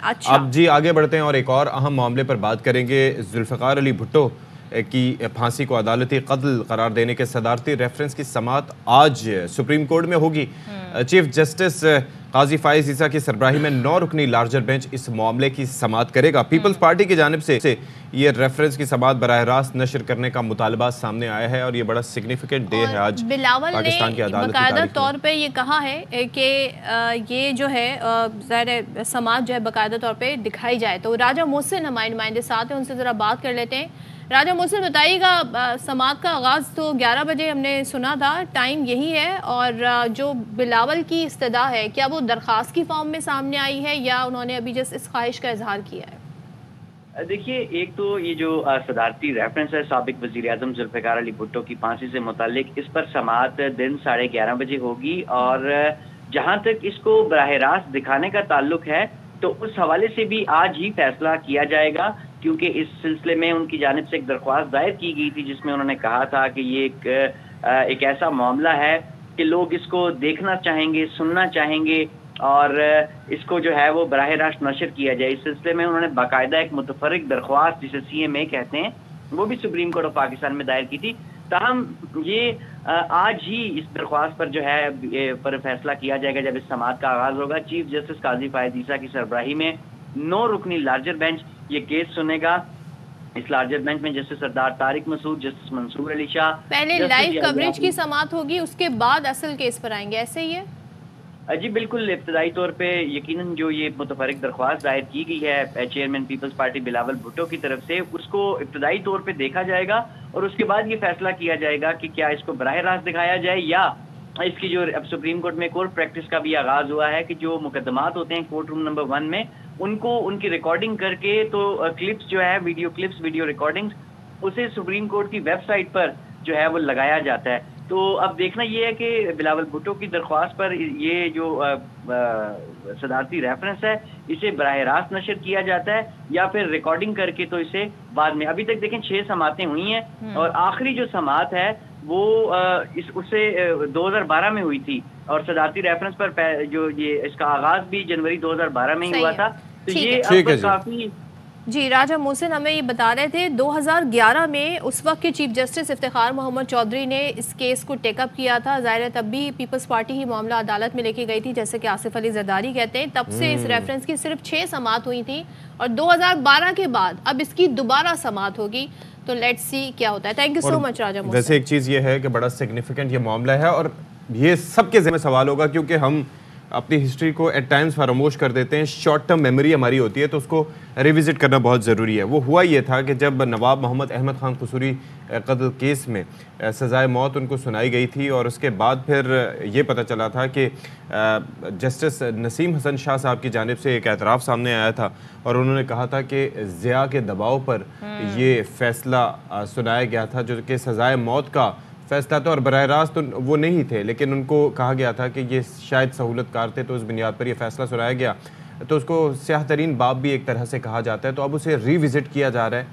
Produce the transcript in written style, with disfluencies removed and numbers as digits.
اچھا اب جی آگے بڑھتے ہیں اور ایک اور اہم معاملے پر بات کریں گے۔ ذوالفقار علی بھٹو کی پھانسی کو عدالتی قتل قرار دینے کے صدارتی ریفرنس کی سماعت آج سپریم کورٹ میں ہوگی۔ چیف جسٹس قاضی فائز عیسیٰ کی سربراہی میں 9 رکنی لارجر بینچ اس معاملے کی سماعت کرے گا۔ پیپلز پارٹی کی جانب سے یہ ریفرنس کی سماعت براہ راست نشر کرنے کا مطالبہ سامنے آیا ہے اور یہ بڑا سگنیفیکنٹ ڈے ہے آج پاکستان کی عدالت کی تاریخ میں۔ باقاعدہ طور پہ یہ کہا ہے کہ یہ جو ہے ظاہر سماعت جو ہے باقاعدہ طور پہ دکھائی جائے، تو راجہ محسن ہمارے نمائندے ساتھ ہیں، ان سے ذرا بات کر لیتے ہیں۔ راجہ محسن بتائیے گا، سماعت کا آغاز تو 11 بجے ہم نے سنا تھا، ٹائم یہی ہے، اور جو بلاول کی استدعا ہے کیا وہ درخواست کی فارم میں سامنے آئی ہے یا انہوں نے ابھی جس اس خواہش کا اظہار کیا ہے؟ دیکھیے، ایک تو یہ جو صدارتی ریفرنس ہے سابق وزیر اعظم ذوالفقار علی بھٹو کی پھانسی سے متعلق، اس پر سماعت دن 11:30 بجے ہوگی، اور جہاں تک اس کو براہ راست دکھانے کا تعلق ہے تو اس حوالے سے بھی آج ہی فیصلہ کیا جائے گا، کیونکہ اس سلسلے میں ان کی جانب سے ایک درخواست دائر کی گئی تھی جس میں انہوں نے کہا تھا کہ یہ ایک ایسا معاملہ ہے کہ لوگ اس کو دیکھنا چاہیں گے، سننا چاہیں گے، اور اس کو جو ہے وہ براہ راست نشر کیا جائے۔ اس سلسلے میں انہوں نے باقاعدہ ایک متفرق درخواست جسے CMA کہتے ہیں وہ بھی سپریم کورٹ آف پاکستان میں دائر کی تھی۔ تاہم یہ آج ہی اس درخواست پر جو ہے پر فیصلہ کیا جائے گا جب اس سماعت کا آغاز ہوگا۔ چیف جسٹس قاضی فائز عیسیٰ کی سربراہی میں 9 رکنی لارجر بینچ یہ کیس سنے گا۔ اس لارجر بینچ میں جسٹس سردار طارق مسعود، جسٹس منصور علی شاہ، پہلے لائیو کوریج کی سماعت ہوگی، اس کے بعد اصل کیس پر آئیں گے، ایسے ہی ہے؟ جی بالکل، ابتدائی طور پہ یقیناً جو یہ متفرق درخواست دائر کی گئی ہے chairman peoples party Bilawal Bhutto کی طرف سے، اس کو ابتدائی طور پہ دیکھا جائے گا اور اس کے بعد یہ فیصلہ کیا جائے گا کہ کیا اس کو براہ راست دکھایا جائے، یا اس کی جو اب سپریم کورٹ میں ایک اور پریکٹس کا بھی آغاز ہوا ہے کہ جو مقدمات ہوتے ہیں کورٹ روم نمبر 1 میں، ان کو ان کی ریکارڈنگ کر کے تو کلپس جو ہے ویڈیو کلپس، ویڈیو ریکارڈنگز، اسے سپریم کورٹ کی ویب سائٹ پر جو ہے وہ لگایا جاتا ہے۔ تو اب دیکھنا یہ ہے کہ بلاول بھٹو کی درخواست پر یہ جو صدارتی ریفرنس ہے اسے براہ راست نشر کیا جاتا ہے یا پھر ریکارڈنگ کر کے تو اسے بعد میں۔ ابھی تک دیکھیں 6 سماعتیں ہوئی ہیں اور آخری جو سماعت ہے وہ اس سے 2012 میں ہوئی تھی، اور صدارتی ریفرنس پر جو یہ اس کا آغاز بھی جنوری 2012 میں ہی ہوا تھا۔ تو یہ اب کافی جی راجہ محسن ہمیں یہ بتا رہے تھے 2011 میں اس وقت کے چیف جسٹس افتخار محمد چودھری نے اس کیس کو ٹیک اپ کیا تھا۔ ظاہر ہے تب بھی پیپلز پارٹی ہی معاملہ عدالت میں لے کے گئی تھی، جیسے کہ آصف علی زرداری کہتے ہیں۔ تب سے اس ریفرنس کی صرف 6 سماعت ہوئی تھی، اور 2012 کے بعد اب اس کی دوبارہ سماعت ہوگی، تو لیٹس سی کیا ہوتا ہے۔ تھینک یو سو مچ راجہ محسن۔ ویسے ایک چیز یہ ہے کہ بڑا سگنیفیکنٹ یہ معاملہ ہے اور یہ سب کے ذہن میں سوال ہوگا، کیونکہ ہم اپنی ہسٹری کو ایٹ ٹائمز فراموش کر دیتے ہیں، شارٹ ٹرم میموری ہماری ہوتی ہے، تو اس کو ریوزٹ کرنا بہت ضروری ہے۔ وہ ہوا یہ تھا کہ جب نواب محمد احمد خان قصوری قتل کیس میں سزائے موت ان کو سنائی گئی تھی، اور اس کے بعد پھر یہ پتہ چلا تھا کہ جسٹس نسیم حسن شاہ صاحب کی جانب سے ایک اعتراف سامنے آیا تھا، اور انہوں نے کہا تھا کہ ضیاء کے دباؤ پر یہ فیصلہ سنایا گیا تھا، جو کہ سزائے موت کا فیصلہ تھا، اور براہ راست وہ نہیں تھے، لیکن ان کو کہا گیا تھا کہ یہ شاید سہولت کار تھے، تو اس بنیاد پر یہ فیصلہ سنایا گیا، تو اس کو سیاہ ترین باب بھی ایک طرح سے کہا جاتا ہے۔ تو اب اسے ری وزٹ کیا جا رہا ہے۔